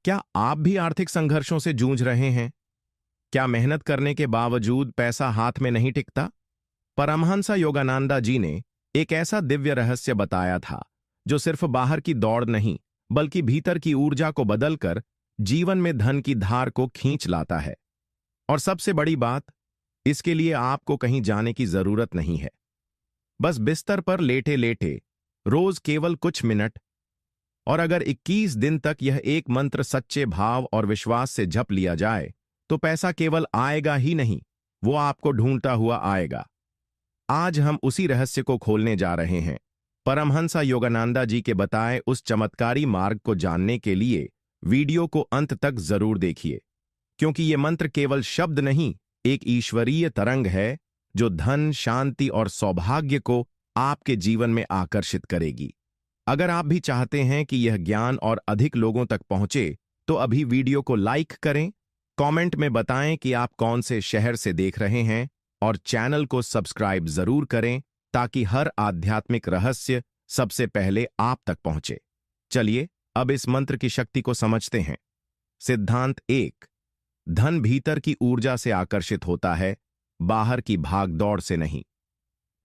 क्या आप भी आर्थिक संघर्षों से जूझ रहे हैं? क्या मेहनत करने के बावजूद पैसा हाथ में नहीं टिकता? परमहंस योगानंदा जी ने एक ऐसा दिव्य रहस्य बताया था जो सिर्फ बाहर की दौड़ नहीं बल्कि भीतर की ऊर्जा को बदलकर जीवन में धन की धार को खींच लाता है। और सबसे बड़ी बात, इसके लिए आपको कहीं जाने की जरूरत नहीं है। बस बिस्तर पर लेटे लेटे रोज केवल कुछ मिनट, और अगर 21 दिन तक यह एक मंत्र सच्चे भाव और विश्वास से जप लिया जाए तो पैसा केवल आएगा ही नहीं, वो आपको ढूंढता हुआ आएगा। आज हम उसी रहस्य को खोलने जा रहे हैं। परमहंस योगानंदा जी के बताए उस चमत्कारी मार्ग को जानने के लिए वीडियो को अंत तक जरूर देखिए, क्योंकि ये मंत्र केवल शब्द नहीं, एक ईश्वरीय तरंग है जो धन, शांति और सौभाग्य को आपके जीवन में आकर्षित करेगी। अगर आप भी चाहते हैं कि यह ज्ञान और अधिक लोगों तक पहुंचे तो अभी वीडियो को लाइक करें, कमेंट में बताएं कि आप कौन से शहर से देख रहे हैं और चैनल को सब्सक्राइब जरूर करें ताकि हर आध्यात्मिक रहस्य सबसे पहले आप तक पहुंचे। चलिए अब इस मंत्र की शक्ति को समझते हैं। सिद्धांत 1। धन भीतर की ऊर्जा से आकर्षित होता है, बाहर की भागदौड़ से नहीं।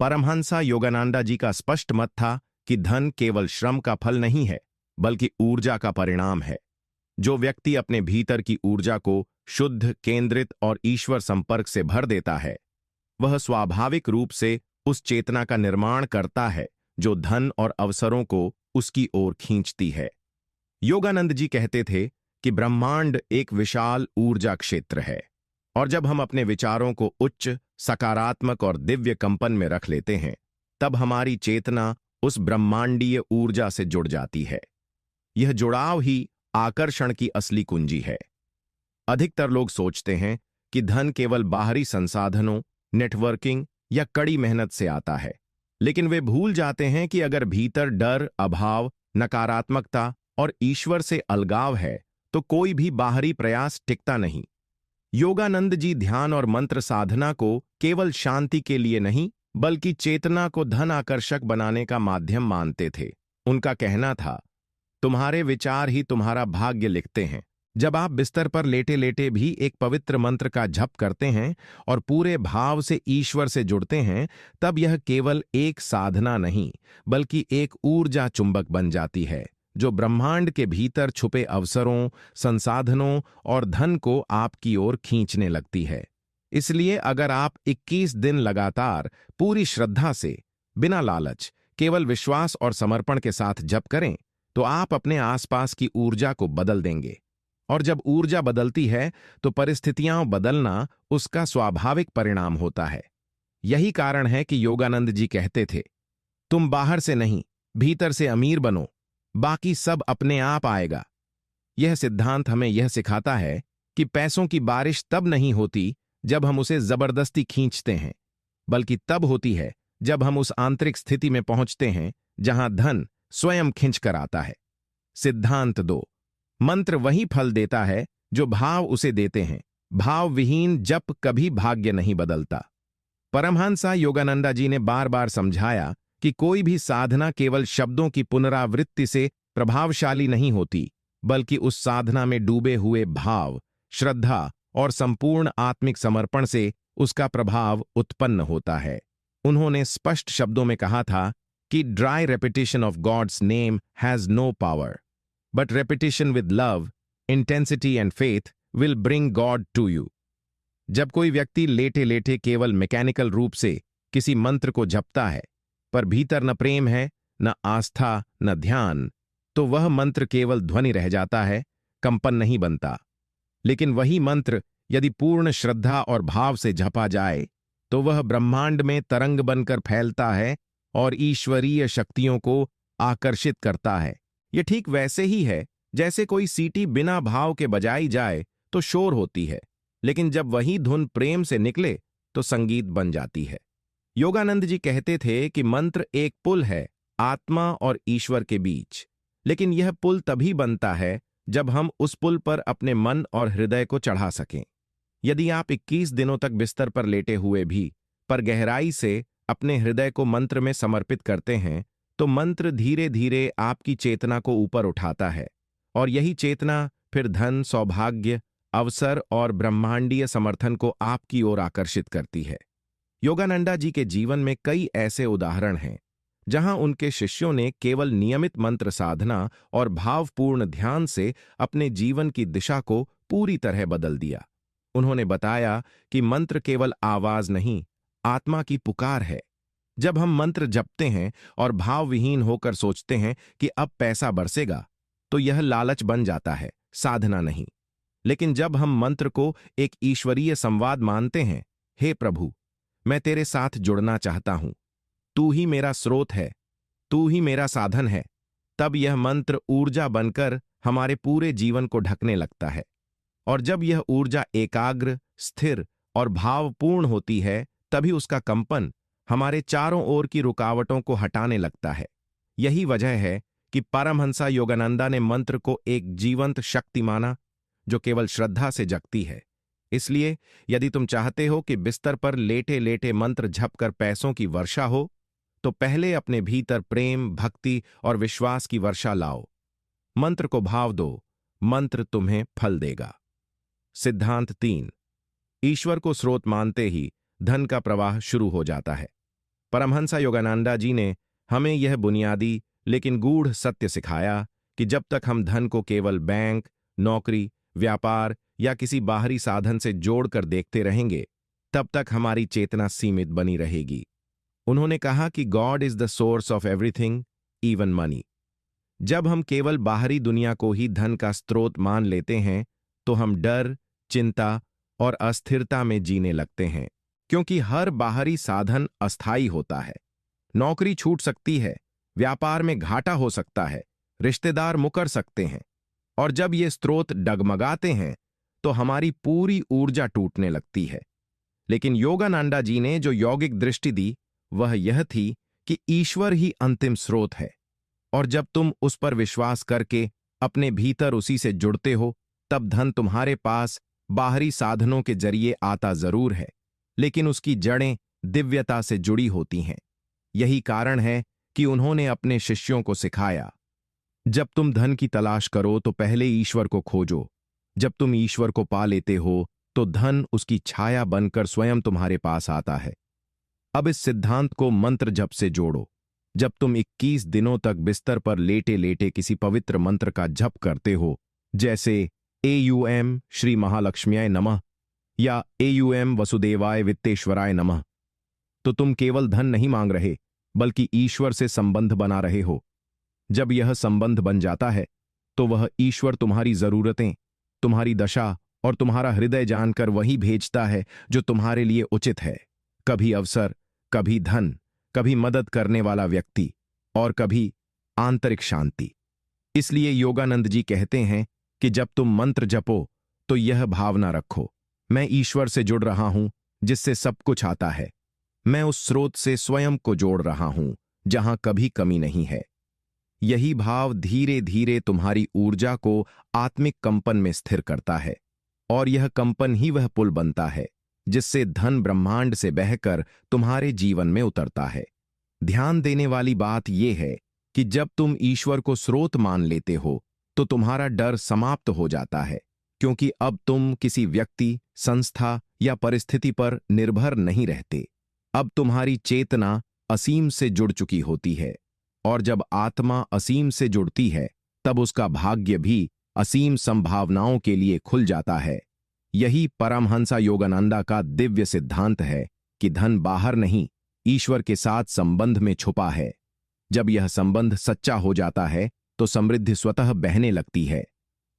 परमहंस योगानंदा जी का स्पष्ट मत था कि धन केवल श्रम का फल नहीं है बल्कि ऊर्जा का परिणाम है। जो व्यक्ति अपने भीतर की ऊर्जा को शुद्ध, केंद्रित और ईश्वर संपर्क से भर देता है, वह स्वाभाविक रूप से उस चेतना का निर्माण करता है जो धन और अवसरों को उसकी ओर खींचती है। योगानंद जी कहते थे कि ब्रह्मांड एक विशाल ऊर्जा क्षेत्र है, और जब हम अपने विचारों को उच्च, सकारात्मक और दिव्य कंपन में रख लेते हैं, तब हमारी चेतना उस ब्रह्मांडीय ऊर्जा से जुड़ जाती है। यह जुड़ाव ही आकर्षण की असली कुंजी है। अधिकतर लोग सोचते हैं कि धन केवल बाहरी संसाधनों, नेटवर्किंग या कड़ी मेहनत से आता है, लेकिन वे भूल जाते हैं कि अगर भीतर डर, अभाव, नकारात्मकता और ईश्वर से अलगाव है तो कोई भी बाहरी प्रयास टिकता नहीं। योगानंद जी ध्यान और मंत्र साधना को केवल शांति के लिए नहीं बल्कि चेतना को धन आकर्षक बनाने का माध्यम मानते थे। उनका कहना था, तुम्हारे विचार ही तुम्हारा भाग्य लिखते हैं। जब आप बिस्तर पर लेटे लेटे भी एक पवित्र मंत्र का जप करते हैं और पूरे भाव से ईश्वर से जुड़ते हैं, तब यह केवल एक साधना नहीं बल्कि एक ऊर्जा चुंबक बन जाती है जो ब्रह्मांड के भीतर छुपे अवसरों, संसाधनों और धन को आपकी ओर खींचने लगती है। इसलिए अगर आप 21 दिन लगातार पूरी श्रद्धा से, बिना लालच, केवल विश्वास और समर्पण के साथ जप करें तो आप अपने आसपास की ऊर्जा को बदल देंगे। और जब ऊर्जा बदलती है तो परिस्थितियां बदलना उसका स्वाभाविक परिणाम होता है। यही कारण है कि योगानंद जी कहते थे, तुम बाहर से नहीं, भीतर से अमीर बनो, बाकी सब अपने आप आएगा। यह सिद्धांत हमें यह सिखाता है कि पैसों की बारिश तब नहीं होती जब हम उसे जबरदस्ती खींचते हैं, बल्कि तब होती है जब हम उस आंतरिक स्थिति में पहुंचते हैं जहां धन स्वयं खिंच कर आता है। सिद्धांत 2। मंत्र वही फल देता है जो भाव उसे देते हैं। भाव विहीन जप कभी भाग्य नहीं बदलता। परमहंस योगानंदा जी ने बार बार समझाया कि कोई भी साधना केवल शब्दों की पुनरावृत्ति से प्रभावशाली नहीं होती, बल्कि उस साधना में डूबे हुए भाव, श्रद्धा और संपूर्ण आत्मिक समर्पण से उसका प्रभाव उत्पन्न होता है। उन्होंने स्पष्ट शब्दों में कहा था कि dry repetition of God's name has no power, but repetition with love, intensity and faith will bring God to you. जब कोई व्यक्ति लेटे लेटे केवल मैकेनिकल रूप से किसी मंत्र को जपता है, पर भीतर न प्रेम है, न आस्था, न ध्यान, तो वह मंत्र केवल ध्वनि रह जाता है, कंपन नहीं बनता। लेकिन वही मंत्र यदि पूर्ण श्रद्धा और भाव से जपा जाए तो वह ब्रह्मांड में तरंग बनकर फैलता है और ईश्वरीय शक्तियों को आकर्षित करता है। यह ठीक वैसे ही है जैसे कोई सीटी बिना भाव के बजाई जाए तो शोर होती है, लेकिन जब वही धुन प्रेम से निकले तो संगीत बन जाती है। योगानंद जी कहते थे कि मंत्र एक पुल है आत्मा और ईश्वर के बीच, लेकिन यह पुल तभी बनता है जब हम उस पुल पर अपने मन और हृदय को चढ़ा सकें। यदि आप 21 दिनों तक बिस्तर पर लेटे हुए भी पर गहराई से अपने हृदय को मंत्र में समर्पित करते हैं, तो मंत्र धीरे धीरे आपकी चेतना को ऊपर उठाता है, और यही चेतना फिर धन, सौभाग्य, अवसर और ब्रह्मांडीय समर्थन को आपकी ओर आकर्षित करती है। योगानंदा जी के जीवन में कई ऐसे उदाहरण हैं जहां उनके शिष्यों ने केवल नियमित मंत्र साधना और भावपूर्ण ध्यान से अपने जीवन की दिशा को पूरी तरह बदल दिया। उन्होंने बताया कि मंत्र केवल आवाज नहीं, आत्मा की पुकार है। जब हम मंत्र जपते हैं और भावविहीन होकर सोचते हैं कि अब पैसा बरसेगा, तो यह लालच बन जाता है, साधना नहीं। लेकिन जब हम मंत्र को एक ईश्वरीय संवाद मानते हैं, हे प्रभु, मैं तेरे साथ जुड़ना चाहता हूं, तू ही मेरा स्रोत है, तू ही मेरा साधन है, तब यह मंत्र ऊर्जा बनकर हमारे पूरे जीवन को ढकने लगता है। और जब यह ऊर्जा एकाग्र, स्थिर और भावपूर्ण होती है, तभी उसका कंपन हमारे चारों ओर की रुकावटों को हटाने लगता है। यही वजह है कि परमहंसा योगानंदा ने मंत्र को एक जीवंत शक्ति माना जो केवल श्रद्धा से जगती है। इसलिए यदि तुम चाहते हो कि बिस्तर पर लेटे लेटे मंत्र झपकर पैसों की वर्षा हो, तो पहले अपने भीतर प्रेम, भक्ति और विश्वास की वर्षा लाओ। मंत्र को भाव दो, मंत्र तुम्हें फल देगा। सिद्धांत 3। ईश्वर को स्रोत मानते ही धन का प्रवाह शुरू हो जाता है। परमहंसा योगानंदा जी ने हमें यह बुनियादी लेकिन गूढ़ सत्य सिखाया कि जब तक हम धन को केवल बैंक, नौकरी, व्यापार या किसी बाहरी साधन से जोड़कर देखते रहेंगे, तब तक हमारी चेतना सीमित बनी रहेगी। उन्होंने कहा कि God is the source of everything, even money. जब हम केवल बाहरी दुनिया को ही धन का स्रोत मान लेते हैं, तो हम डर, चिंता और अस्थिरता में जीने लगते हैं, क्योंकि हर बाहरी साधन अस्थायी होता है। नौकरी छूट सकती है, व्यापार में घाटा हो सकता है, रिश्तेदार मुकर सकते हैं, और जब ये स्रोत डगमगाते हैं तो हमारी पूरी ऊर्जा टूटने लगती है। लेकिन योगानंदा जी ने जो यौगिक दृष्टि दी वह यह थी कि ईश्वर ही अंतिम स्रोत है, और जब तुम उस पर विश्वास करके अपने भीतर उसी से जुड़ते हो, तब धन तुम्हारे पास बाहरी साधनों के जरिए आता जरूर है, लेकिन उसकी जड़ें दिव्यता से जुड़ी होती हैं। यही कारण है कि उन्होंने अपने शिष्यों को सिखाया, जब तुम धन की तलाश करो तो पहले ईश्वर को खोजो। जब तुम ईश्वर को पा लेते हो तो धन उसकी छाया बनकर स्वयं तुम्हारे पास आता है। अब इस सिद्धांत को मंत्र जप से जोड़ो। जब तुम 21 दिनों तक बिस्तर पर लेटे लेटे किसी पवित्र मंत्र का जप करते हो, जैसे AUM श्री महालक्ष्म्याय नमः या AUM वसुदेवाय वित्तेश्वराय नमः, तो तुम केवल धन नहीं मांग रहे, बल्कि ईश्वर से संबंध बना रहे हो। जब यह संबंध बन जाता है, तो वह ईश्वर तुम्हारी जरूरतें, तुम्हारी दशा और तुम्हारा हृदय जानकर वही भेजता है जो तुम्हारे लिए उचित है। कभी अवसर, कभी धन, कभी मदद करने वाला व्यक्ति, और कभी आंतरिक शांति। इसलिए योगानंद जी कहते हैं कि जब तुम मंत्र जपो तो यह भावना रखो, मैं ईश्वर से जुड़ रहा हूं जिससे सब कुछ आता है। मैं उस स्रोत से स्वयं को जोड़ रहा हूं जहां कभी कमी नहीं है। यही भाव धीरे धीरे तुम्हारी ऊर्जा को आत्मिक कंपन में स्थिर करता है, और यह कंपन ही वह पुल बनता है जिससे धन ब्रह्मांड से बहकर तुम्हारे जीवन में उतरता है। ध्यान देने वाली बात यह है कि जब तुम ईश्वर को स्रोत मान लेते हो तो तुम्हारा डर समाप्त हो जाता है, क्योंकि अब तुम किसी व्यक्ति, संस्था या परिस्थिति पर निर्भर नहीं रहते। अब तुम्हारी चेतना असीम से जुड़ चुकी होती है, और जब आत्मा असीम से जुड़ती है तब उसका भाग्य भी असीम संभावनाओं के लिए खुल जाता है। यही परमहंसा योगानंदा का दिव्य सिद्धांत है कि धन बाहर नहीं, ईश्वर के साथ संबंध में छुपा है। जब यह संबंध सच्चा हो जाता है तो समृद्धि स्वतः बहने लगती है।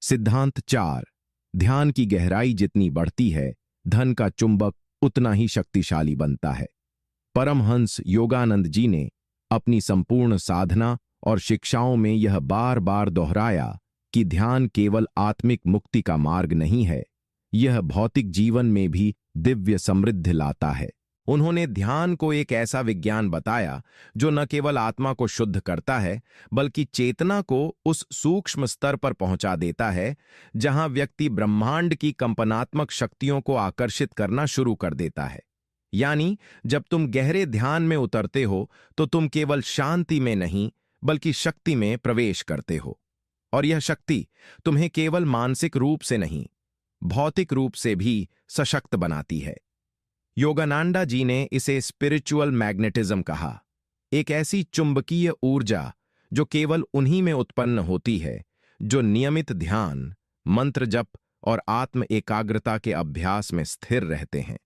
सिद्धांत 4। ध्यान की गहराई जितनी बढ़ती है, धन का चुंबक उतना ही शक्तिशाली बनता है। परमहंस योगानंद जी ने अपनी संपूर्ण साधना और शिक्षाओं में यह बार बार दोहराया कि ध्यान केवल आत्मिक मुक्ति का मार्ग नहीं है, यह भौतिक जीवन में भी दिव्य समृद्धि लाता है। उन्होंने ध्यान को एक ऐसा विज्ञान बताया जो न केवल आत्मा को शुद्ध करता है, बल्कि चेतना को उस सूक्ष्म स्तर पर पहुंचा देता है जहां व्यक्ति ब्रह्मांड की कंपनात्मक शक्तियों को आकर्षित करना शुरू कर देता है। यानी जब तुम गहरे ध्यान में उतरते हो तो तुम केवल शांति में नहीं, बल्कि शक्ति में प्रवेश करते हो। और यह शक्ति तुम्हें केवल मानसिक रूप से नहीं, भौतिक रूप से भी सशक्त बनाती है। योगानंदा जी ने इसे स्पिरिचुअल मैग्नेटिज्म कहा, एक ऐसी चुंबकीय ऊर्जा जो केवल उन्हीं में उत्पन्न होती है जो नियमित ध्यान, मंत्र जप और आत्म एकाग्रता के अभ्यास में स्थिर रहते हैं।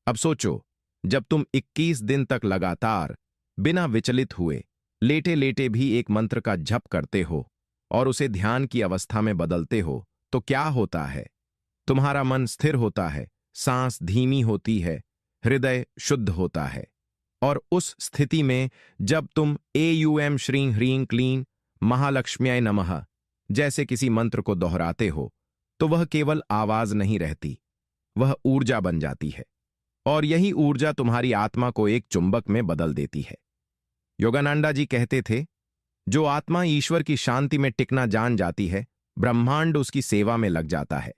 अब सोचो, जब तुम 21 दिन तक लगातार बिना विचलित हुए लेटे लेटे भी एक मंत्र का जप करते हो और उसे ध्यान की अवस्था में बदलते हो, तो क्या होता है? तुम्हारा मन स्थिर होता है, सांस धीमी होती है, हृदय शुद्ध होता है। और उस स्थिति में जब तुम एयूएम श्रीं ह्रीं क्लीं महालक्ष्म्याय नमः जैसे किसी मंत्र को दोहराते हो, तो वह केवल आवाज नहीं रहती, वह ऊर्जा बन जाती है। और यही ऊर्जा तुम्हारी आत्मा को एक चुंबक में बदल देती है। योगानंदा जी कहते थे, जो आत्मा ईश्वर की शांति में टिकना जान जाती है, ब्रह्मांड उसकी सेवा में लग जाता है।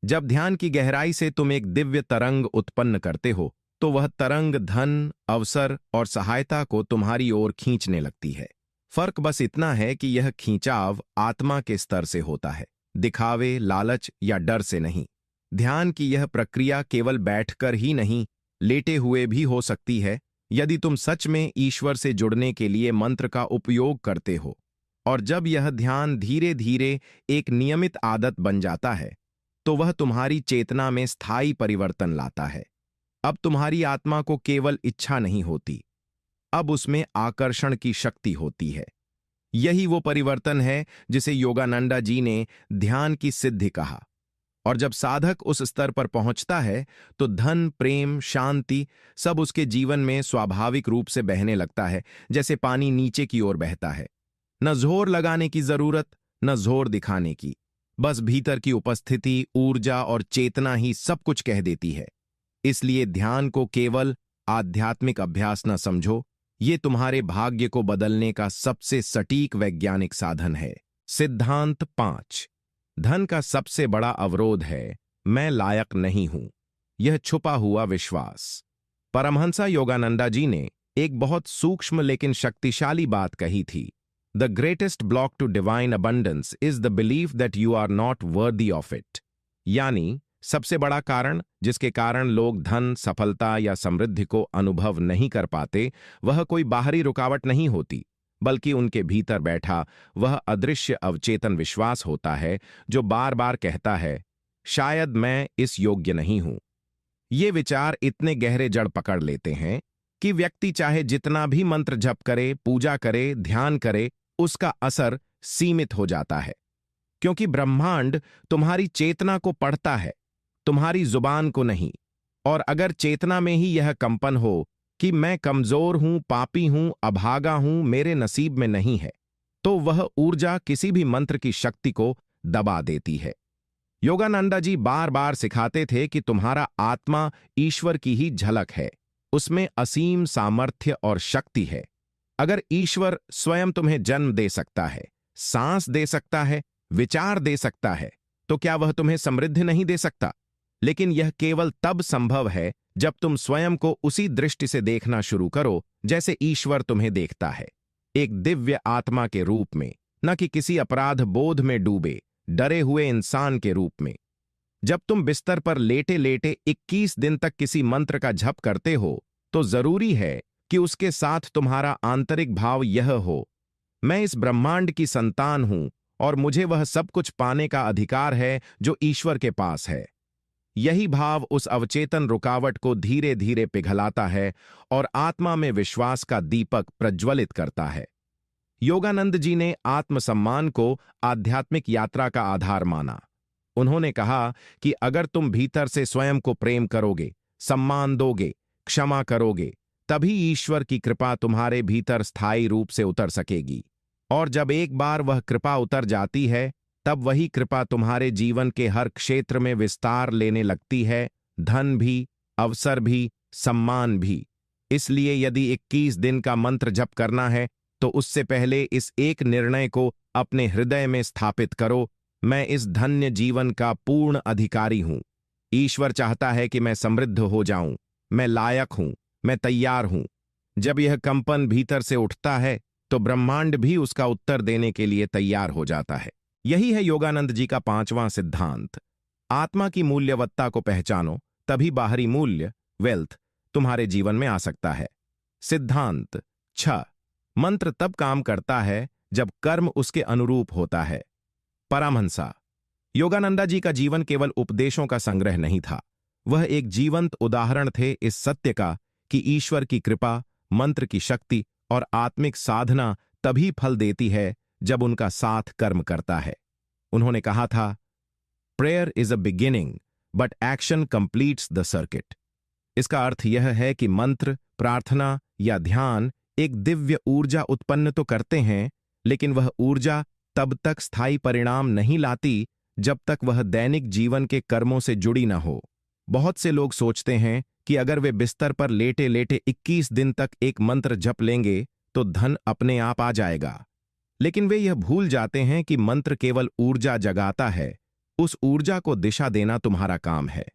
जब ध्यान की गहराई से तुम एक दिव्य तरंग उत्पन्न करते हो, तो वह तरंग धन, अवसर और सहायता को तुम्हारी ओर खींचने लगती है। फर्क बस इतना है कि यह खींचाव आत्मा के स्तर से होता है, दिखावे, लालच या डर से नहीं। ध्यान की यह प्रक्रिया केवल बैठकर ही नहीं, लेटे हुए भी हो सकती है, यदि तुम सच में ईश्वर से जुड़ने के लिए मंत्र का उपयोग करते हो। और जब यह ध्यान धीरे धीरे एक नियमित आदत बन जाता है, तो वह तुम्हारी चेतना में स्थायी परिवर्तन लाता है। अब तुम्हारी आत्मा को केवल इच्छा नहीं होती, अब उसमें आकर्षण की शक्ति होती है। यही वो परिवर्तन है जिसे योगानंदा जी ने ध्यान की सिद्धि कहा। और जब साधक उस स्तर पर पहुंचता है, तो धन, प्रेम, शांति सब उसके जीवन में स्वाभाविक रूप से बहने लगता है, जैसे पानी नीचे की ओर बहता है। न जोर लगाने की जरूरत, न जोर दिखाने की, बस भीतर की उपस्थिति, ऊर्जा और चेतना ही सब कुछ कह देती है। इसलिए ध्यान को केवल आध्यात्मिक अभ्यास न समझो, ये तुम्हारे भाग्य को बदलने का सबसे सटीक वैज्ञानिक साधन है। सिद्धांत 5। धन का सबसे बड़ा अवरोध है मैं लायक नहीं हूं, यह छुपा हुआ विश्वास। परमहंसा योगानंदा जी ने एक बहुत सूक्ष्म लेकिन शक्तिशाली बात कही थी। The greatest block to divine abundance is the belief that you are not worthy of it. यानी सबसे बड़ा कारण जिसके कारण लोग धन, सफलता या समृद्धि को अनुभव नहीं कर पाते, वह कोई बाहरी रुकावट नहीं होती, बल्कि उनके भीतर बैठा वह अदृश्य अवचेतन विश्वास होता है जो बार बार कहता है, शायद मैं इस योग्य नहीं हूं। ये विचार इतने गहरे जड़ पकड़ लेते हैं कि व्यक्ति चाहे जितना भी मंत्र जप करे, पूजा करे, ध्यान करे, उसका असर सीमित हो जाता है। क्योंकि ब्रह्मांड तुम्हारी चेतना को पढ़ता है, तुम्हारी जुबान को नहीं। और अगर चेतना में ही यह कंपन हो कि मैं कमजोर हूं, पापी हूं, अभागा हूं, मेरे नसीब में नहीं है, तो वह ऊर्जा किसी भी मंत्र की शक्ति को दबा देती है। योगानंदा जी बार बार सिखाते थे कि तुम्हारा आत्मा ईश्वर की ही झलक है, उसमें असीम सामर्थ्य और शक्ति है। अगर ईश्वर स्वयं तुम्हें जन्म दे सकता है, सांस दे सकता है, विचार दे सकता है, तो क्या वह तुम्हें समृद्धि नहीं दे सकता? लेकिन यह केवल तब संभव है जब तुम स्वयं को उसी दृष्टि से देखना शुरू करो जैसे ईश्वर तुम्हें देखता है, एक दिव्य आत्मा के रूप में, न कि किसी अपराध बोध में डूबे डरे हुए इंसान के रूप में। जब तुम बिस्तर पर लेटे लेटे 21 दिन तक किसी मंत्र का जप करते हो, तो जरूरी है कि उसके साथ तुम्हारा आंतरिक भाव यह हो, मैं इस ब्रह्मांड की संतान हूं और मुझे वह सब कुछ पाने का अधिकार है जो ईश्वर के पास है। यही भाव उस अवचेतन रुकावट को धीरे धीरे पिघलाता है और आत्मा में विश्वास का दीपक प्रज्वलित करता है। योगानंद जी ने आत्मसम्मान को आध्यात्मिक यात्रा का आधार माना। उन्होंने कहा कि अगर तुम भीतर से स्वयं को प्रेम करोगे, सम्मान दोगे, क्षमा करोगे, तभी ईश्वर की कृपा तुम्हारे भीतर स्थायी रूप से उतर सकेगी। और जब एक बार वह कृपा उतर जाती है, तब वही कृपा तुम्हारे जीवन के हर क्षेत्र में विस्तार लेने लगती है, धन भी, अवसर भी, सम्मान भी। इसलिए यदि 21 दिन का मंत्र जप करना है, तो उससे पहले इस एक निर्णय को अपने हृदय में स्थापित करो, मैं इस धन्य जीवन का पूर्ण अधिकारी हूं। ईश्वर चाहता है कि मैं समृद्ध हो जाऊं, मैं लायक हूं, मैं तैयार हूं। जब यह कंपन भीतर से उठता है, तो ब्रह्मांड भी उसका उत्तर देने के लिए तैयार हो जाता है। यही है योगानंद जी का 5वां सिद्धांत। आत्मा की मूल्यवत्ता को पहचानो, तभी बाहरी मूल्य, वेल्थ, तुम्हारे जीवन में आ सकता है। सिद्धांत 6। मंत्र तब काम करता है जब कर्म उसके अनुरूप होता है। परमहंसा योगानंदा जी का जीवन केवल उपदेशों का संग्रह नहीं था। वह एक जीवंत उदाहरण थे इस सत्य का कि ईश्वर की कृपा, मंत्र की शक्ति और आत्मिक साधना तभी फल देती है जब उनका साथ कर्म करता है। उन्होंने कहा था, prayer is a beginning but action completes the circuit. इसका अर्थ यह है कि मंत्र, प्रार्थना या ध्यान एक दिव्य ऊर्जा उत्पन्न तो करते हैं, लेकिन वह ऊर्जा तब तक स्थायी परिणाम नहीं लाती जब तक वह दैनिक जीवन के कर्मों से जुड़ी न हो। बहुत से लोग सोचते हैं कि अगर वे बिस्तर पर लेटे लेटे 21 दिन तक एक मंत्र जप लेंगे तो धन अपने आप आ जाएगा। लेकिन वे यह भूल जाते हैं कि मंत्र केवल ऊर्जा जगाता है, उस ऊर्जा को दिशा देना तुम्हारा काम है।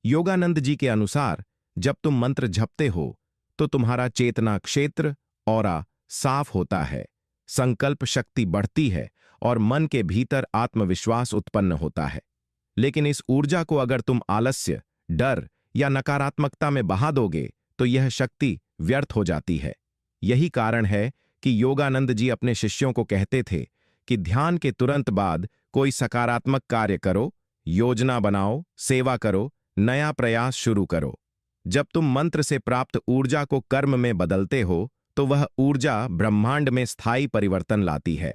योगानंद जी के अनुसार जब तुम मंत्र जपते हो तो तुम्हारा चेतना क्षेत्र, ऑरा, साफ होता है, संकल्प शक्ति बढ़ती है और मन के भीतर आत्मविश्वास उत्पन्न होता है। लेकिन इस ऊर्जा को अगर तुम आलस्य, डर या नकारात्मकता में बहा दोगे तो यह शक्ति व्यर्थ हो जाती है। यही कारण है कि योगानंद जी अपने शिष्यों को कहते थे कि ध्यान के तुरंत बाद कोई सकारात्मक कार्य करो, योजना बनाओ, सेवा करो, नया प्रयास शुरू करो। जब तुम मंत्र से प्राप्त ऊर्जा को कर्म में बदलते हो तो वह ऊर्जा ब्रह्मांड में स्थायी परिवर्तन लाती है।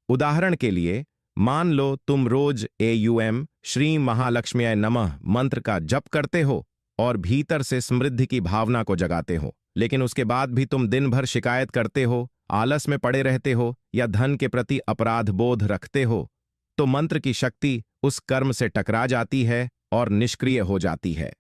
उदाहरण के लिए, मान लो तुम रोज AUM श्री महालक्ष्म्याय नमः मंत्र का जप करते हो और भीतर से समृद्धि की भावना को जगाते हो, लेकिन उसके बाद भी तुम दिन भर शिकायत करते हो, आलस में पड़े रहते हो या धन के प्रति अपराध बोध रखते हो, तो मंत्र की शक्ति उस कर्म से टकरा जाती है और निष्क्रिय हो जाती है।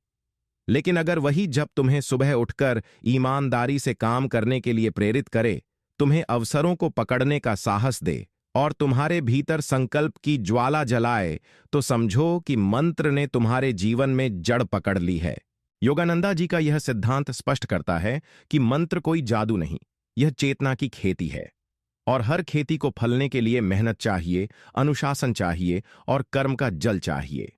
लेकिन अगर वही जप तुम्हें सुबह उठकर ईमानदारी से काम करने के लिए प्रेरित करे, तुम्हें अवसरों को पकड़ने का साहस दे और तुम्हारे भीतर संकल्प की ज्वाला जलाए, तो समझो कि मंत्र ने तुम्हारे जीवन में जड़ पकड़ ली है। योगानंदा जी का यह सिद्धांत स्पष्ट करता है कि मंत्र कोई जादू नहीं, यह चेतना की खेती है और हर खेती को फलने के लिए मेहनत चाहिए, अनुशासन चाहिए और कर्म का जल चाहिए।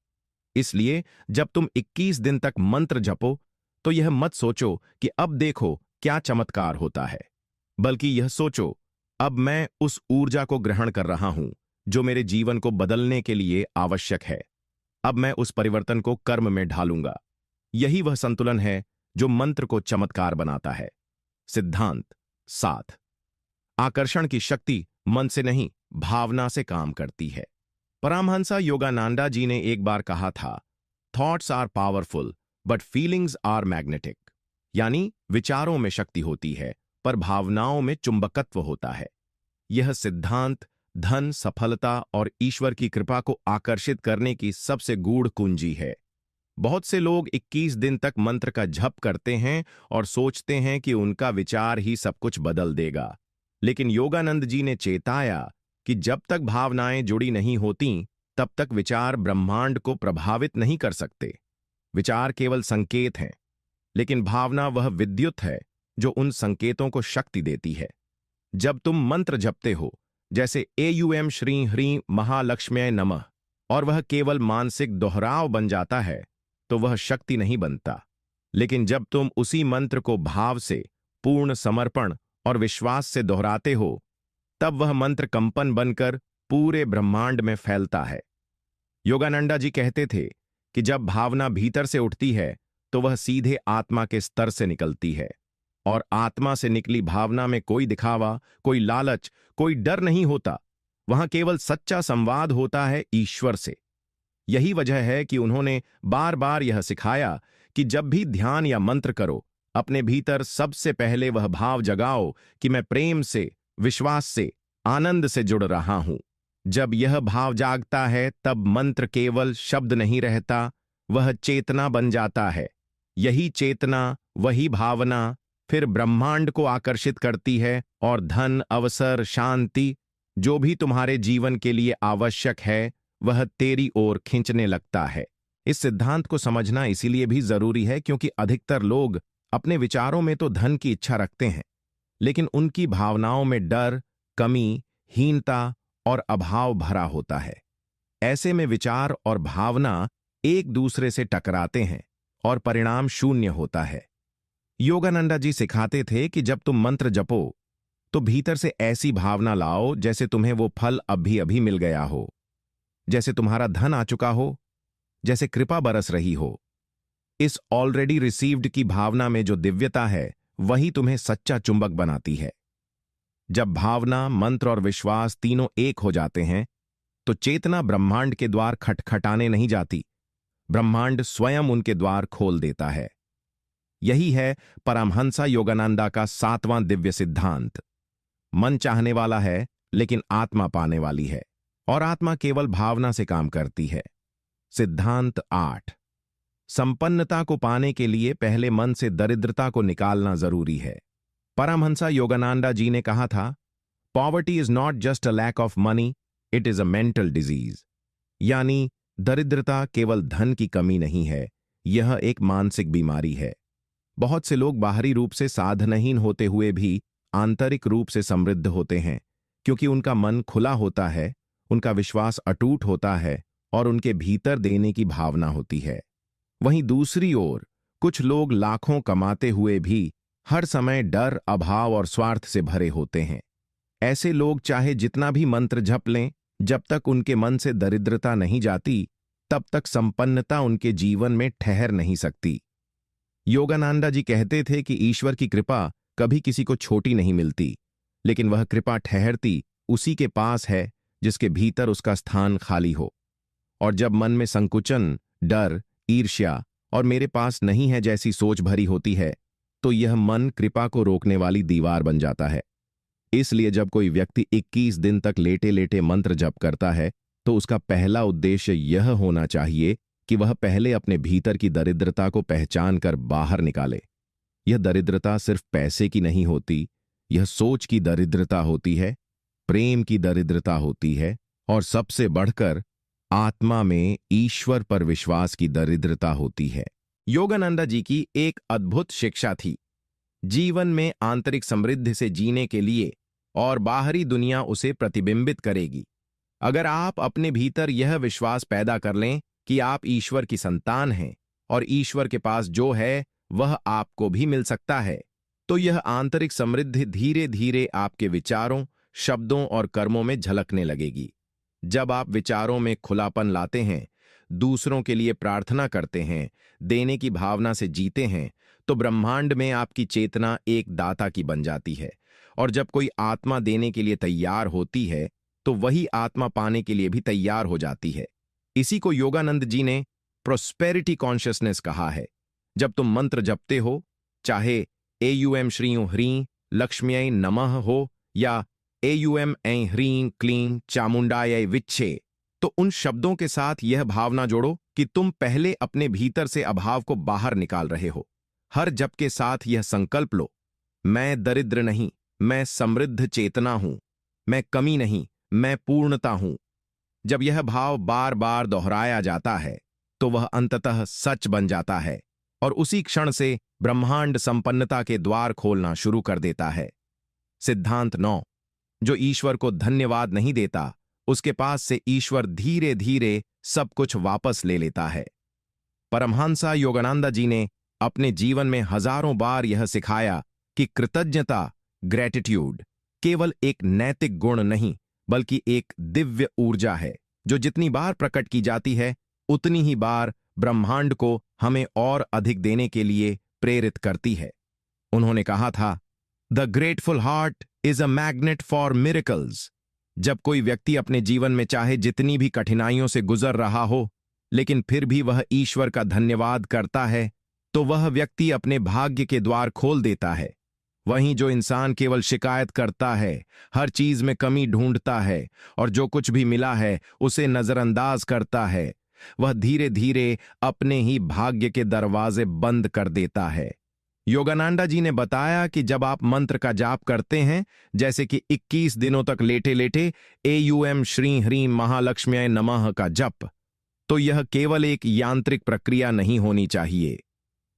इसलिए जब तुम 21 दिन तक मंत्र जपो तो यह मत सोचो कि अब देखो क्या चमत्कार होता है, बल्कि यह सोचो, अब मैं उस ऊर्जा को ग्रहण कर रहा हूं जो मेरे जीवन को बदलने के लिए आवश्यक है। अब मैं उस परिवर्तन को कर्म में ढालूंगा। यही वह संतुलन है जो मंत्र को चमत्कार बनाता है। सिद्धांत 7। आकर्षण की शक्ति मन से नहीं, भावना से काम करती है। परमहंसा योगानंदा जी ने एक बार कहा था, thoughts are powerful but feelings are magnetic. यानी विचारों में शक्ति होती है पर भावनाओं में चुंबकत्व होता है। यह सिद्धांत धन, सफलता और ईश्वर की कृपा को आकर्षित करने की सबसे गूढ़ कुंजी है। बहुत से लोग 21 दिन तक मंत्र का जप करते हैं और सोचते हैं कि उनका विचार ही सब कुछ बदल देगा। लेकिन योगानंद जी ने चेताया कि जब तक भावनाएं जुड़ी नहीं होती, तब तक विचार ब्रह्मांड को प्रभावित नहीं कर सकते। विचार केवल संकेत हैं, लेकिन भावना वह विद्युत है जो उन संकेतों को शक्ति देती है। जब तुम मंत्र जपते हो, जैसे AUM श्री ह्रीं महालक्ष्म्याय नमः, और वह केवल मानसिक दोहराव बन जाता है, तो वह शक्ति नहीं बनता। लेकिन जब तुम उसी मंत्र को भाव से, पूर्ण समर्पण और विश्वास से दोहराते हो, तब वह मंत्र कंपन बनकर पूरे ब्रह्मांड में फैलता है। योगानंदा जी कहते थे कि जब भावना भीतर से उठती है तो वह सीधे आत्मा के स्तर से निकलती है, और आत्मा से निकली भावना में कोई दिखावा, कोई लालच, कोई डर नहीं होता। वहां केवल सच्चा संवाद होता है ईश्वर से। यही वजह है कि उन्होंने बार बार यह सिखाया कि जब भी ध्यान या मंत्र करो, अपने भीतर सबसे पहले वह भाव जगाओ कि मैं प्रेम से, विश्वास से, आनंद से जुड़ रहा हूं। जब यह भाव जागता है तब मंत्र केवल शब्द नहीं रहता, वह चेतना बन जाता है। यही चेतना, वही भावना फिर ब्रह्मांड को आकर्षित करती है और धन, अवसर, शांति, जो भी तुम्हारे जीवन के लिए आवश्यक है, वह तेरी ओर खींचने लगता है। इस सिद्धांत को समझना इसीलिए भी जरूरी है क्योंकि अधिकतर लोग अपने विचारों में तो धन की इच्छा रखते हैं, लेकिन उनकी भावनाओं में डर, कमी, हीनता और अभाव भरा होता है। ऐसे में विचार और भावना एक दूसरे से टकराते हैं और परिणाम शून्य होता है। योगानंदा जी सिखाते थे कि जब तुम मंत्र जपो तो भीतर से ऐसी भावना लाओ जैसे तुम्हें वो फल अभी अभी मिल गया हो, जैसे तुम्हारा धन आ चुका हो, जैसे कृपा बरस रही हो। इस ऑलरेडी रिसीव्ड की भावना में जो दिव्यता है वही तुम्हें सच्चा चुंबक बनाती है। जब भावना, मंत्र और विश्वास तीनों एक हो जाते हैं तो चेतना ब्रह्मांड के द्वार खटखटाने नहीं जाती, ब्रह्मांड स्वयं उनके द्वार खोल देता है। यही है परमहंसा योगानंदा का 7वां दिव्य सिद्धांत। मन चाहने वाला है लेकिन आत्मा पाने वाली है, और आत्मा केवल भावना से काम करती है। सिद्धांत 8। संपन्नता को पाने के लिए पहले मन से दरिद्रता को निकालना जरूरी है। परमहंसा योगानंदा जी ने कहा था, poverty is not just a lack of money, it is a mental disease. यानी दरिद्रता केवल धन की कमी नहीं है, यह एक मानसिक बीमारी है। बहुत से लोग बाहरी रूप से साधनहीन होते हुए भी आंतरिक रूप से समृद्ध होते हैं, क्योंकि उनका मन खुला होता है, उनका विश्वास अटूट होता है और उनके भीतर देने की भावना होती है। वहीं दूसरी ओर कुछ लोग लाखों कमाते हुए भी हर समय डर, अभाव और स्वार्थ से भरे होते हैं। ऐसे लोग चाहे जितना भी मंत्र जप लें, जब तक उनके मन से दरिद्रता नहीं जाती तब तक संपन्नता उनके जीवन में ठहर नहीं सकती। योगानंदा जी कहते थे कि ईश्वर की कृपा कभी किसी को छोटी नहीं मिलती, लेकिन वह कृपा ठहरती उसी के पास है जिसके भीतर उसका स्थान खाली हो। और जब मन में संकुचन, डर, ईर्ष्या और मेरे पास नहीं है जैसी सोच भरी होती है तो यह मन कृपा को रोकने वाली दीवार बन जाता है। इसलिए जब कोई व्यक्ति 21 दिन तक लेटे लेटे मंत्र जप करता है तो उसका पहला उद्देश्य यह होना चाहिए कि वह पहले अपने भीतर की दरिद्रता को पहचान कर बाहर निकाले। यह दरिद्रता सिर्फ पैसे की नहीं होती, यह सोच की दरिद्रता होती है, प्रेम की दरिद्रता होती है और सबसे बढ़कर आत्मा में ईश्वर पर विश्वास की दरिद्रता होती है। योगानंदा जी की एक अद्भुत शिक्षा थी, जीवन में आंतरिक समृद्धि से जीने के लिए और बाहरी दुनिया उसे प्रतिबिंबित करेगी। अगर आप अपने भीतर यह विश्वास पैदा कर लें कि आप ईश्वर की संतान हैं और ईश्वर के पास जो है वह आपको भी मिल सकता है, तो यह आंतरिक समृद्धि धीरे धीरे आपके विचारों, शब्दों और कर्मों में झलकने लगेगी। जब आप विचारों में खुलापन लाते हैं, दूसरों के लिए प्रार्थना करते हैं, देने की भावना से जीते हैं, तो ब्रह्मांड में आपकी चेतना एक दाता की बन जाती है। और जब कोई आत्मा देने के लिए तैयार होती है तो वही आत्मा पाने के लिए भी तैयार हो जाती है। इसी को योगानंद जी ने प्रोस्पेरिटी कॉन्शियसनेस कहा है। जब तुम मंत्र जपते हो, चाहे एयूएम श्रीं ह्रीं लक्ष्म्यै नमः हो या एयूएम ऐं ह्रीं क्लीं चामुंडायै विच्छे, तो उन शब्दों के साथ यह भावना जोड़ो कि तुम पहले अपने भीतर से अभाव को बाहर निकाल रहे हो। हर जप के साथ यह संकल्प लो, मैं दरिद्र नहीं, मैं समृद्ध चेतना हूं, मैं कमी नहीं, मैं पूर्णता हूं। जब यह भाव बार बार दोहराया जाता है तो वह अंततः सच बन जाता है और उसी क्षण से ब्रह्मांड संपन्नता के द्वार खोलना शुरू कर देता है। सिद्धांत 9। जो ईश्वर को धन्यवाद नहीं देता, उसके पास से ईश्वर धीरे धीरे सब कुछ वापस ले लेता है। परमहंसा योगानंदा जी ने अपने जीवन में हजारों बार यह सिखाया कि कृतज्ञता, ग्रेटिट्यूड, केवल एक नैतिक गुण नहीं बल्कि एक दिव्य ऊर्जा है जो जितनी बार प्रकट की जाती है उतनी ही बार ब्रह्मांड को हमें और अधिक देने के लिए प्रेरित करती है। उन्होंने कहा था, the grateful heart is a magnet for miracles. जब कोई व्यक्ति अपने जीवन में चाहे जितनी भी कठिनाइयों से गुजर रहा हो, लेकिन फिर भी वह ईश्वर का धन्यवाद करता है, तो वह व्यक्ति अपने भाग्य के द्वार खोल देता है। वहीं जो इंसान केवल शिकायत करता है, हर चीज में कमी ढूंढता है और जो कुछ भी मिला है उसे नजरअंदाज करता है, वह धीरे धीरे अपने ही भाग्य के दरवाजे बंद कर देता है। योगानंदा जी ने बताया कि जब आप मंत्र का जाप करते हैं, जैसे कि 21 दिनों तक लेटे लेटे एयूएम श्रीं ह्रीं महालक्ष्म्यै नमः का जप, तो यह केवल एक यांत्रिक प्रक्रिया नहीं होनी चाहिए।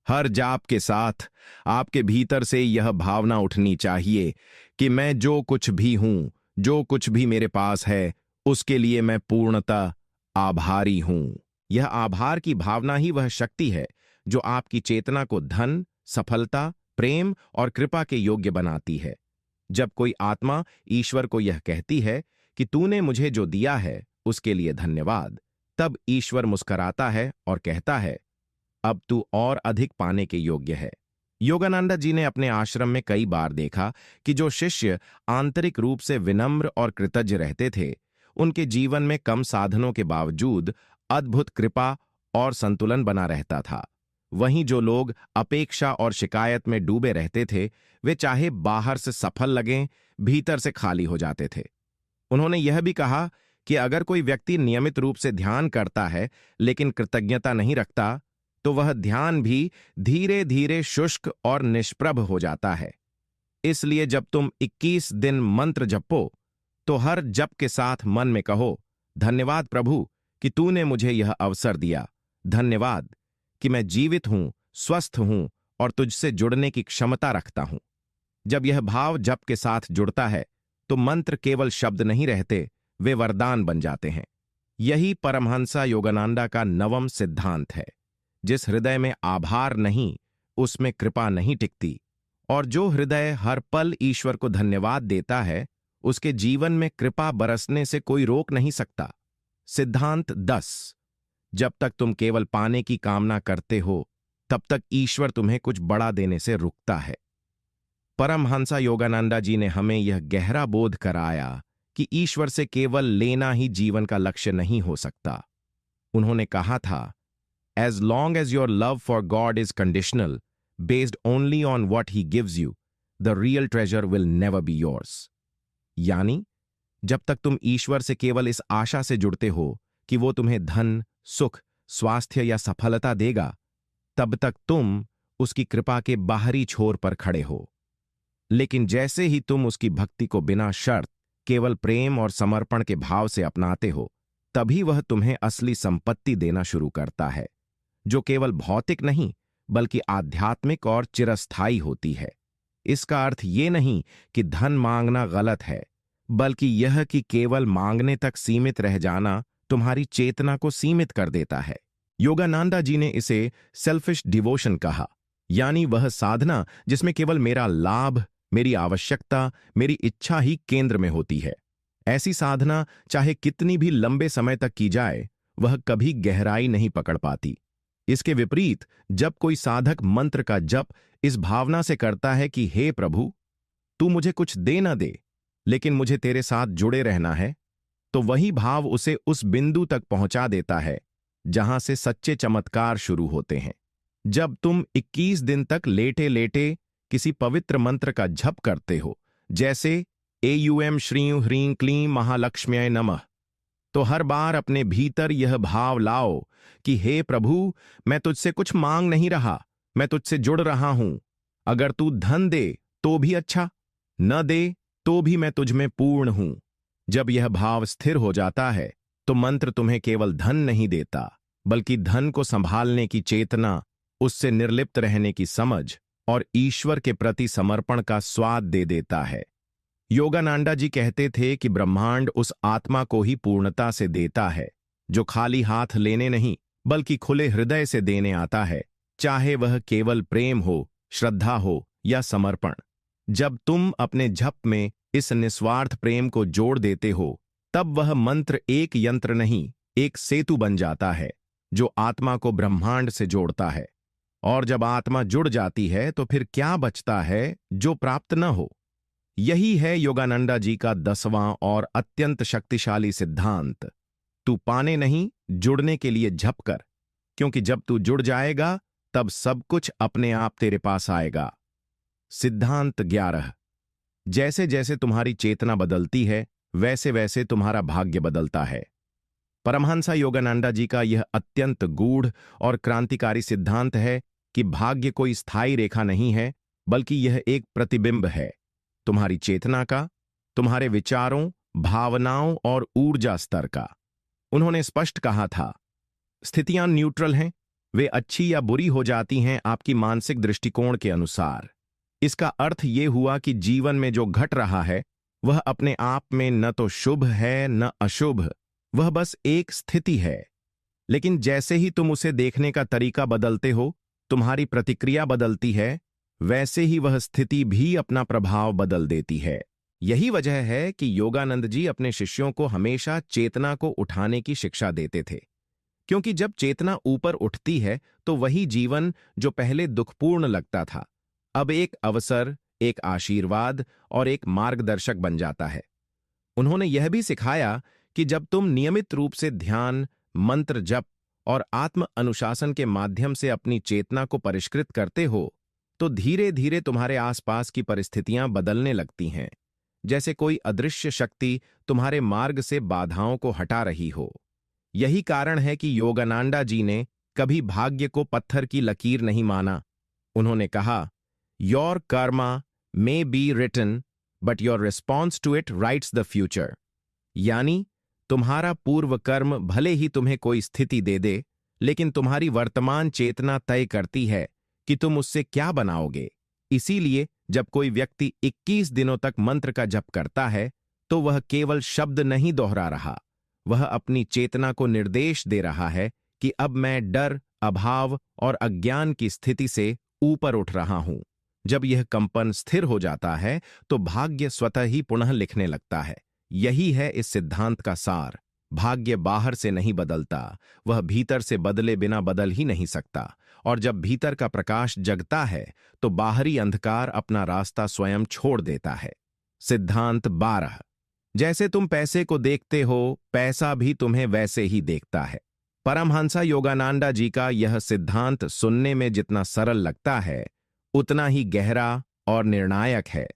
हर जाप के साथ आपके भीतर से यह भावना उठनी चाहिए कि मैं जो कुछ भी हूं, जो कुछ भी मेरे पास है उसके लिए मैं पूर्णतः आभारी हूं। यह आभार की भावना ही वह शक्ति है जो आपकी चेतना को धन, सफलता, प्रेम और कृपा के योग्य बनाती है। जब कोई आत्मा ईश्वर को यह कहती है कि तूने मुझे जो दिया है उसके लिए धन्यवाद, तब ईश्वर मुस्कुराता है और कहता है, अब तू और अधिक पाने के योग्य है। योगानंदा जी ने अपने आश्रम में कई बार देखा कि जो शिष्य आंतरिक रूप से विनम्र और कृतज्ञ रहते थे, उनके जीवन में कम साधनों के बावजूद अद्भुत कृपा और संतुलन बना रहता था। वहीं जो लोग अपेक्षा और शिकायत में डूबे रहते थे, वे चाहे बाहर से सफल लगें, भीतर से खाली हो जाते थे। उन्होंने यह भी कहा कि अगर कोई व्यक्ति नियमित रूप से ध्यान करता है लेकिन कृतज्ञता नहीं रखता, तो वह ध्यान भी धीरे धीरे शुष्क और निष्प्रभ हो जाता है। इसलिए जब तुम 21 दिन मंत्र जपो, तो हर जप के साथ मन में कहो, धन्यवाद प्रभु कि तूने मुझे यह अवसर दिया। धन्यवाद कि मैं जीवित हूं, स्वस्थ हूं और तुझसे जुड़ने की क्षमता रखता हूं। जब यह भाव जप के साथ जुड़ता है, तो मंत्र केवल शब्द नहीं रहते, वे वरदान बन जाते हैं। यही परमहंसा योगानंदा का नवम सिद्धांत है। जिस हृदय में आभार नहीं, उसमें कृपा नहीं टिकती, और जो हृदय हर पल ईश्वर को धन्यवाद देता है, उसके जीवन में कृपा बरसने से कोई रोक नहीं सकता। सिद्धांत 10। जब तक तुम केवल पाने की कामना करते हो, तब तक ईश्वर तुम्हें कुछ बड़ा देने से रुकता है। परमहंसा योगानंदा जी ने हमें यह गहरा बोध कराया कि ईश्वर से केवल लेना ही जीवन का लक्ष्य नहीं हो सकता। उन्होंने कहा था, As long as your love for God is conditional, based only on what He gives you, the real treasure will never be yours. यानी, जब तक तुम ईश्वर से केवल इस आशा से जुड़ते हो कि वो तुम्हें धन, सुख, स्वास्थ्य या सफलता देगा, तब तक तुम उसकी कृपा के बाहरी छोर पर खड़े हो। लेकिन जैसे ही तुम उसकी भक्ति को बिना शर्त, केवल प्रेम और समर्पण के भाव से अपनाते हो, तभी वह तुम्हें असली संपत्ति देना शुरू करता है, जो केवल भौतिक नहीं बल्कि आध्यात्मिक और चिरस्थायी होती है। इसका अर्थ ये नहीं कि धन मांगना गलत है, बल्कि यह कि केवल मांगने तक सीमित रह जाना तुम्हारी चेतना को सीमित कर देता है। योगानंदा जी ने इसे सेल्फिश डिवोशन कहा, यानी वह साधना जिसमें केवल मेरा लाभ, मेरी आवश्यकता, मेरी इच्छा ही केंद्र में होती है। ऐसी साधना चाहे कितनी भी लंबे समय तक की जाए, वह कभी गहराई नहीं पकड़ पाती। इसके विपरीत, जब कोई साधक मंत्र का जप इस भावना से करता है कि हे प्रभु, तू मुझे कुछ दे न दे, लेकिन मुझे तेरे साथ जुड़े रहना है, तो वही भाव उसे उस बिंदु तक पहुंचा देता है जहां से सच्चे चमत्कार शुरू होते हैं। जब तुम 21 दिन तक लेटे लेटे किसी पवित्र मंत्र का जप करते हो, जैसे एयूएम श्रीं ह्रीं क्लीं महालक्ष्म्यै नमः, तो हर बार अपने भीतर यह भाव लाओ कि हे प्रभु, मैं तुझसे कुछ मांग नहीं रहा, मैं तुझसे जुड़ रहा हूं। अगर तू धन दे तो भी अच्छा, न दे तो भी मैं तुझ में पूर्ण हूं। जब यह भाव स्थिर हो जाता है, तो मंत्र तुम्हें केवल धन नहीं देता, बल्कि धन को संभालने की चेतना, उससे निर्लिप्त रहने की समझ और ईश्वर के प्रति समर्पण का स्वाद दे देता है। योगानंदा जी कहते थे कि ब्रह्मांड उस आत्मा को ही पूर्णता से देता है जो खाली हाथ लेने नहीं बल्कि खुले हृदय से देने आता है, चाहे वह केवल प्रेम हो, श्रद्धा हो या समर्पण। जब तुम अपने जप में इस निस्वार्थ प्रेम को जोड़ देते हो, तब वह मंत्र एक यंत्र नहीं, एक सेतु बन जाता है जो आत्मा को ब्रह्मांड से जोड़ता है। और जब आत्मा जुड़ जाती है, तो फिर क्या बचता है जो प्राप्त न हो? यही है योगानंदा जी का 10वां और अत्यंत शक्तिशाली सिद्धांत। तू पाने नहीं, जुड़ने के लिए झप कर, क्योंकि जब तू जुड़ जाएगा, तब सब कुछ अपने आप तेरे पास आएगा। सिद्धांत 11। जैसे जैसे तुम्हारी चेतना बदलती है, वैसे वैसे तुम्हारा भाग्य बदलता है। परमहंसा योगानंदा जी का यह अत्यंत गूढ़ और क्रांतिकारी सिद्धांत है कि भाग्य कोई स्थायी रेखा नहीं है, बल्कि यह एक प्रतिबिंब है तुम्हारी चेतना का, तुम्हारे विचारों, भावनाओं और ऊर्जा स्तर का। उन्होंने स्पष्ट कहा था, स्थितियां न्यूट्रल हैं, वे अच्छी या बुरी हो जाती हैं आपकी मानसिक दृष्टिकोण के अनुसार। इसका अर्थ यह हुआ कि जीवन में जो घट रहा है वह अपने आप में न तो शुभ है न अशुभ, वह बस एक स्थिति है। लेकिन जैसे ही तुम उसे देखने का तरीका बदलते हो, तुम्हारी प्रतिक्रिया बदलती है, वैसे ही वह स्थिति भी अपना प्रभाव बदल देती है। यही वजह है कि योगानंद जी अपने शिष्यों को हमेशा चेतना को उठाने की शिक्षा देते थे, क्योंकि जब चेतना ऊपर उठती है तो वही जीवन जो पहले दुखपूर्ण लगता था, अब एक अवसर, एक आशीर्वाद और एक मार्गदर्शक बन जाता है। उन्होंने यह भी सिखाया कि जब तुम नियमित रूप से ध्यान, मंत्र जप और आत्म अनुशासन के माध्यम से अपनी चेतना को परिष्कृत करते हो, तो धीरे धीरे तुम्हारे आसपास की परिस्थितियां बदलने लगती हैं, जैसे कोई अदृश्य शक्ति तुम्हारे मार्ग से बाधाओं को हटा रही हो। यही कारण है कि योगानंदा जी ने कभी भाग्य को पत्थर की लकीर नहीं माना। उन्होंने कहा, your karma may be written but your response to it writes the future. यानी तुम्हारा पूर्व कर्म भले ही तुम्हें कोई स्थिति दे दे, लेकिन तुम्हारी वर्तमान चेतना तय करती है कि तुम उससे क्या बनाओगे। इसीलिए जब कोई व्यक्ति 21 दिनों तक मंत्र का जप करता है, तो वह केवल शब्द नहीं दोहरा रहा, वह अपनी चेतना को निर्देश दे रहा है कि अब मैं डर, अभाव और अज्ञान की स्थिति से ऊपर उठ रहा हूं। जब यह कंपन स्थिर हो जाता है, तो भाग्य स्वतः ही पुनः लिखने लगता है। यही है इस सिद्धांत का सार। भाग्य बाहर से नहीं बदलता, वह भीतर से बदले बिना बदल ही नहीं सकता। और जब भीतर का प्रकाश जगता है, तो बाहरी अंधकार अपना रास्ता स्वयं छोड़ देता है। सिद्धांत 12। जैसे तुम पैसे को देखते हो, पैसा भी तुम्हें वैसे ही देखता है। परमहंसा योगानंदा जी का यह सिद्धांत सुनने में जितना सरल लगता है, उतना ही गहरा और निर्णायक है।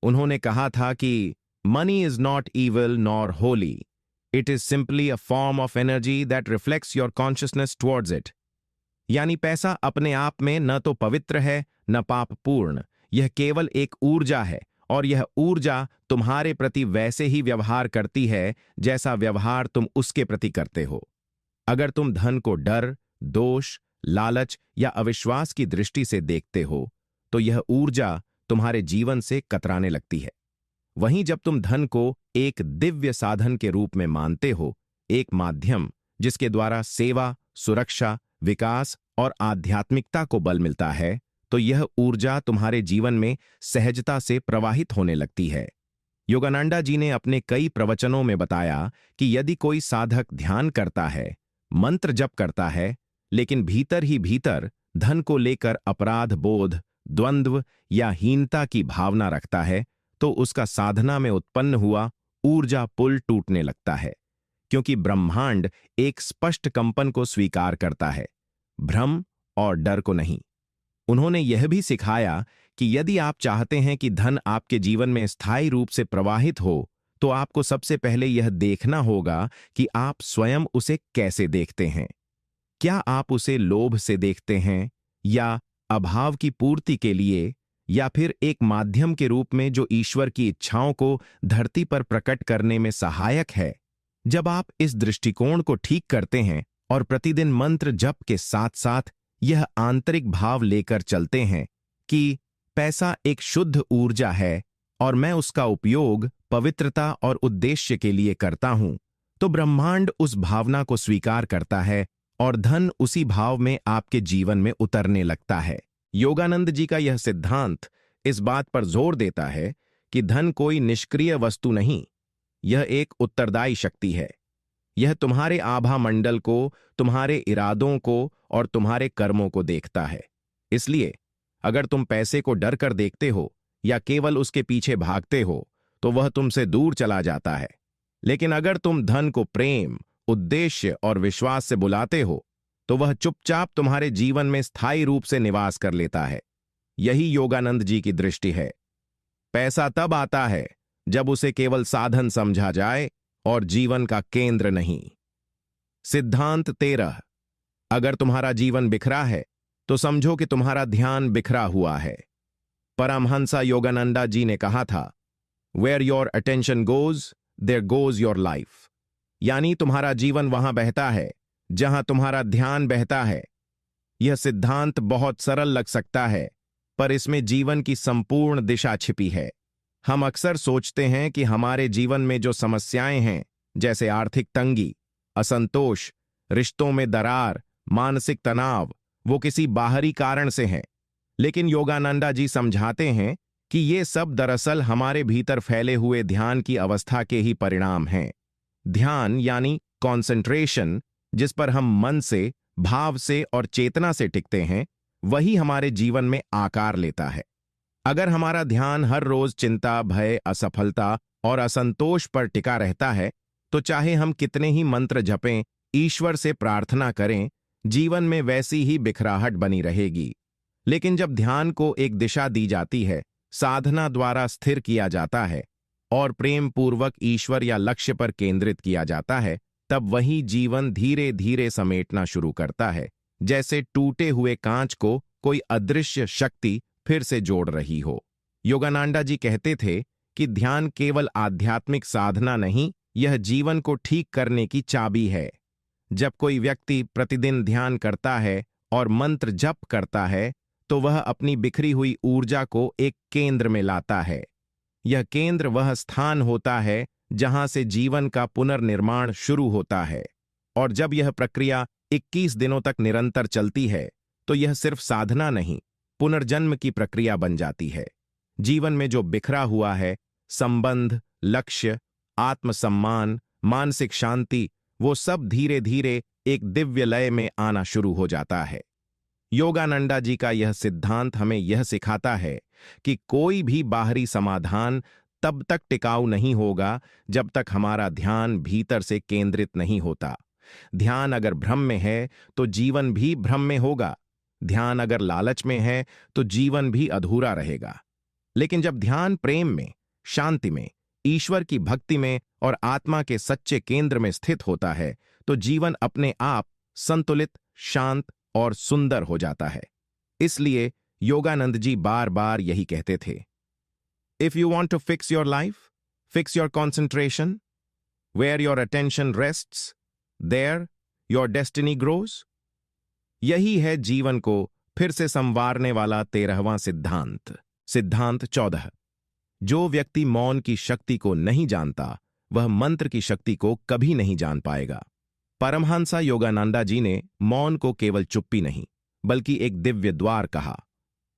उन्होंने कहा था कि money is not evil nor Holi, it is simply a form of energy that reflects your consciousness towards it. यानी पैसा अपने आप में न तो पवित्र है न पापपूर्ण, यह केवल एक ऊर्जा है, और यह ऊर्जा तुम्हारे प्रति वैसे ही व्यवहार करती है जैसा व्यवहार तुम उसके प्रति करते हो। अगर तुम धन को डर, दोष, लालच या अविश्वास की दृष्टि से देखते हो, तो यह ऊर्जा तुम्हारे जीवन से कतराने लगती है। वहीं जब तुम धन को एक दिव्य साधन के रूप में मानते हो, एक माध्यम जिसके द्वारा सेवा, सुरक्षा, विकास और आध्यात्मिकता को बल मिलता है, तो यह ऊर्जा तुम्हारे जीवन में सहजता से प्रवाहित होने लगती है। योगानंदा जी ने अपने कई प्रवचनों में बताया कि यदि कोई साधक ध्यान करता है, मंत्र जप करता है, लेकिन भीतर ही भीतर धन को लेकर अपराध बोध, द्वंद्व या हीनता की भावना रखता है, तो उसका साधना में उत्पन्न हुआ ऊर्जा पुल टूटने लगता है, क्योंकि ब्रह्मांड एक स्पष्ट कंपन को स्वीकार करता है, भ्रम और डर को नहीं। उन्होंने यह भी सिखाया कि यदि आप चाहते हैं कि धन आपके जीवन में स्थायी रूप से प्रवाहित हो, तो आपको सबसे पहले यह देखना होगा कि आप स्वयं उसे कैसे देखते हैं। क्या आप उसे लोभ से देखते हैं, या अभाव की पूर्ति के लिए, या फिर एक माध्यम के रूप में जो ईश्वर की इच्छाओं को धरती पर प्रकट करने में सहायक है? जब आप इस दृष्टिकोण को ठीक करते हैं और प्रतिदिन मंत्र जप के साथ साथ यह आंतरिक भाव लेकर चलते हैं कि पैसा एक शुद्ध ऊर्जा है और मैं उसका उपयोग पवित्रता और उद्देश्य के लिए करता हूं, तो ब्रह्मांड उस भावना को स्वीकार करता है और धन उसी भाव में आपके जीवन में उतरने लगता है। योगानंद जी का यह सिद्धांत इस बात पर जोर देता है कि धन कोई निष्क्रिय वस्तु नहीं, यह एक उत्तरदायी शक्ति है। यह तुम्हारे आभा मंडल को, तुम्हारे इरादों को और तुम्हारे कर्मों को देखता है। इसलिए अगर तुम पैसे को डर कर देखते हो या केवल उसके पीछे भागते हो, तो वह तुमसे दूर चला जाता है। लेकिन अगर तुम धन को प्रेम, उद्देश्य और विश्वास से बुलाते हो, तो वह चुपचाप तुम्हारे जीवन में स्थायी रूप से निवास कर लेता है। यही योगानंद जी की दृष्टि है। पैसा तब आता है जब उसे केवल साधन समझा जाए और जीवन का केंद्र नहीं। सिद्धांत 13। अगर तुम्हारा जीवन बिखरा है, तो समझो कि तुम्हारा ध्यान बिखरा हुआ है। परमहंसा योगानंदा जी ने कहा था, where your attention goes, there goes your life. यानी तुम्हारा जीवन वहां बहता है जहां तुम्हारा ध्यान बहता है। यह सिद्धांत बहुत सरल लग सकता है, पर इसमें जीवन की संपूर्ण दिशा छिपी है। हम अक्सर सोचते हैं कि हमारे जीवन में जो समस्याएं हैं, जैसे आर्थिक तंगी, असंतोष, रिश्तों में दरार, मानसिक तनाव, वो किसी बाहरी कारण से हैं। लेकिन योगानंदा जी समझाते हैं कि ये सब दरअसल हमारे भीतर फैले हुए ध्यान की अवस्था के ही परिणाम हैं। ध्यान यानी कॉन्सेंट्रेशन, जिस पर हम मन से, भाव से और चेतना से टिकते हैं, वही हमारे जीवन में आकार लेता है। अगर हमारा ध्यान हर रोज चिंता, भय, असफलता और असंतोष पर टिका रहता है, तो चाहे हम कितने ही मंत्र जपें, ईश्वर से प्रार्थना करें, जीवन में वैसी ही बिखराहट बनी रहेगी। लेकिन जब ध्यान को एक दिशा दी जाती है, साधना द्वारा स्थिर किया जाता है और प्रेम पूर्वक ईश्वर या लक्ष्य पर केंद्रित किया जाता है, तब वही जीवन धीरे धीरे समेटना शुरू करता है, जैसे टूटे हुए कांच को कोई अदृश्य शक्ति फिर से जोड़ रही हो। योगानंदा जी कहते थे कि ध्यान केवल आध्यात्मिक साधना नहीं, यह जीवन को ठीक करने की चाबी है। जब कोई व्यक्ति प्रतिदिन ध्यान करता है और मंत्र जप करता है, तो वह अपनी बिखरी हुई ऊर्जा को एक केंद्र में लाता है। यह केंद्र वह स्थान होता है जहां से जीवन का पुनर्निर्माण शुरू होता है। और जब यह प्रक्रिया 21 दिनों तक निरंतर चलती है, तो यह सिर्फ साधना नहीं, पुनर्जन्म की प्रक्रिया बन जाती है। जीवन में जो बिखरा हुआ है, संबंध, लक्ष्य, आत्मसम्मान, मानसिक शांति, वो सब धीरे धीरे एक दिव्य लय में आना शुरू हो जाता है। योगानंदा जी का यह सिद्धांत हमें यह सिखाता है कि कोई भी बाहरी समाधान तब तक टिकाऊ नहीं होगा जब तक हमारा ध्यान भीतर से केंद्रित नहीं होता। ध्यान अगर भ्रम में है तो जीवन भी भ्रम में होगा। ध्यान अगर लालच में है तो जीवन भी अधूरा रहेगा। लेकिन जब ध्यान प्रेम में, शांति में, ईश्वर की भक्ति में और आत्मा के सच्चे केंद्र में स्थित होता है, तो जीवन अपने आप संतुलित, शांत और सुंदर हो जाता है। इसलिए योगानंद जी बार बार यही कहते थे, if you want to fix your life, fix your concentration, where your attention rests, there your destiny grows. यही है जीवन को फिर से संवारने वाला 13वां सिद्धांत। सिद्धांत 14। जो व्यक्ति मौन की शक्ति को नहीं जानता, वह मंत्र की शक्ति को कभी नहीं जान पाएगा। परमहंसा योगानंदा जी ने मौन को केवल चुप्पी नहीं, बल्कि एक दिव्य द्वार कहा।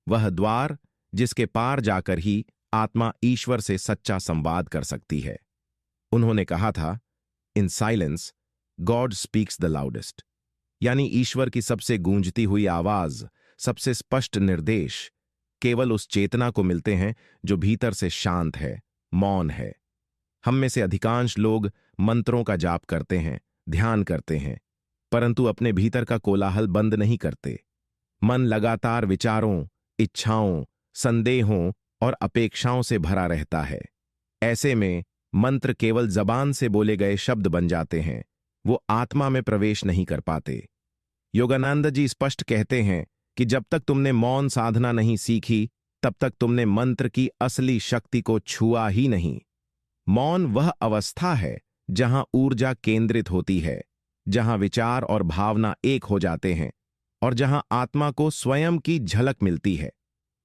वह द्वार जिसके पार जाकर ही आत्मा ईश्वर से सच्चा संवाद कर सकती है। उन्होंने कहा था, in silence God speaks the loudest, यानी ईश्वर की सबसे गूंजती हुई आवाज, सबसे स्पष्ट निर्देश केवल उस चेतना को मिलते हैं जो भीतर से शांत है, मौन है। हम में से अधिकांश लोग मंत्रों का जाप करते हैं, ध्यान करते हैं, परंतु अपने भीतर का कोलाहल बंद नहीं करते। मन लगातार विचारों, इच्छाओं, संदेहों और अपेक्षाओं से भरा रहता है। ऐसे में मंत्र केवल जबान से बोले गए शब्द बन जाते हैं, वो आत्मा में प्रवेश नहीं कर पाते। योगानंद जी स्पष्ट कहते हैं कि जब तक तुमने मौन साधना नहीं सीखी, तब तक तुमने मंत्र की असली शक्ति को छुआ ही नहीं। मौन वह अवस्था है जहां ऊर्जा केंद्रित होती है, जहां विचार और भावना एक हो जाते हैं और जहां आत्मा को स्वयं की झलक मिलती है।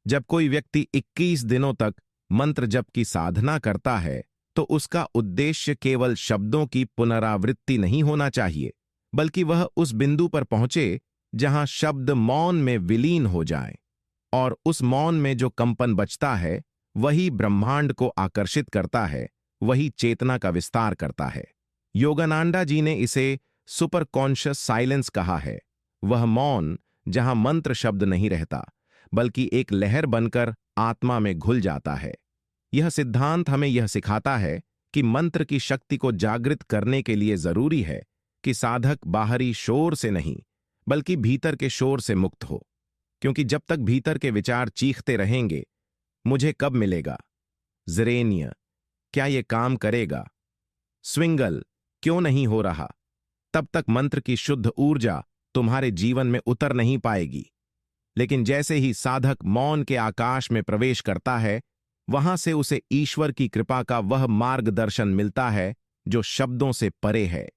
जब कोई व्यक्ति 21 दिनों तक मंत्र जप की साधना करता है, तो उसका उद्देश्य केवल शब्दों की पुनरावृत्ति नहीं होना चाहिए, बल्कि वह उस बिंदु पर पहुंचे जहां शब्द मौन में विलीन हो जाएं, और उस मौन में जो कंपन बचता है, वही ब्रह्मांड को आकर्षित करता है, वही चेतना का विस्तार करता है। योगानंदा जी ने इसे सुपर कॉन्शियस साइलेंस कहा है, वह मौन जहां मंत्र शब्द नहीं रहता, बल्कि एक लहर बनकर आत्मा में घुल जाता है। यह सिद्धांत हमें यह सिखाता है कि मंत्र की शक्ति को जागृत करने के लिए जरूरी है कि साधक बाहरी शोर से नहीं, बल्कि भीतर के शोर से मुक्त हो। क्योंकि जब तक भीतर के विचार चीखते रहेंगे, मुझे कब मिलेगा, जरेनिया क्या ये काम करेगा, स्विंगल क्यों नहीं हो रहा, तब तक मंत्र की शुद्ध ऊर्जा तुम्हारे जीवन में उतर नहीं पाएगी। लेकिन जैसे ही साधक मौन के आकाश में प्रवेश करता है, वहां से उसे ईश्वर की कृपा का वह मार्गदर्शन मिलता है जो शब्दों से परे है।